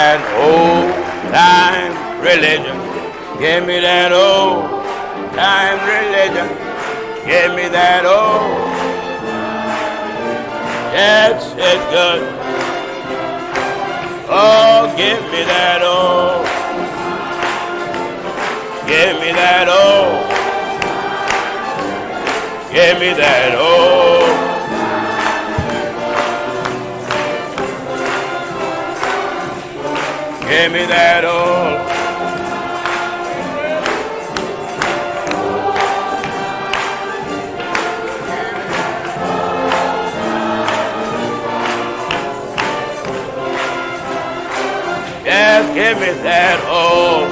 that old time religion. Give me that old time religion. Give me that old. Yes, it's good. Oh, give me that old. Give me that old. Give me that old. Give me that old. Yes, give me that old.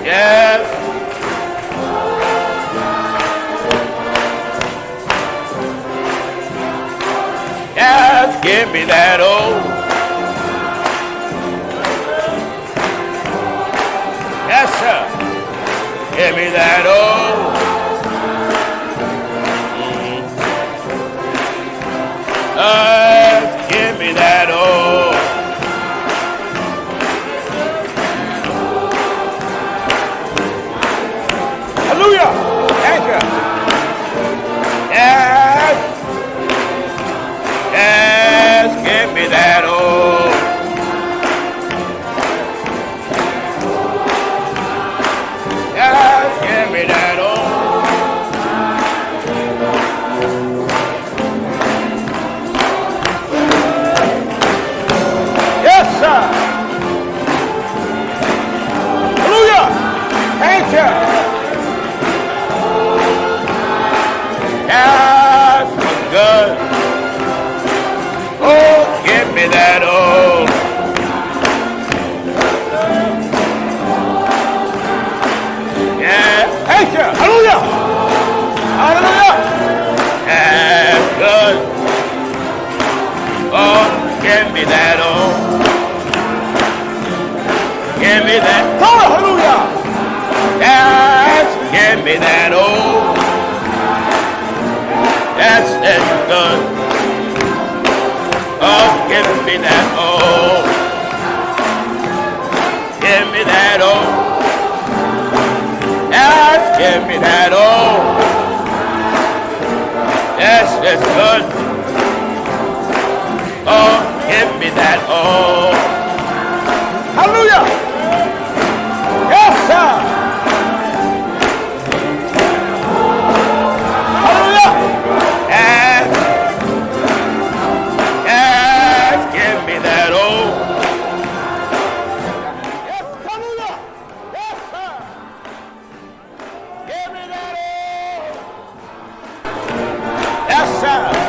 Yes. Yes, give me that old. Yes, sir. Give me that old. Give me that old. Hallelujah. Thank you. Yes. Yes, give me that old. Yes, give me that old. Yes, sir. Hallelujah. Thank you. Yes, good. Oh, give me that old. Yeah, thank you. Hallelujah. Hallelujah. Yes, good. Oh, give me that old. Give me that. Oh, hallelujah. Yes, give me that old. Yes, that's good. Oh, give me that old. Give me that old. Yes, give me that old. Yes, that's good. Oh, give me that old. Hallelujah. Yes, sir. Hallelujah. Yes. Yes, give me that old. Yes, hallelujah. Yes, sir. Give me that old. Yes, sir.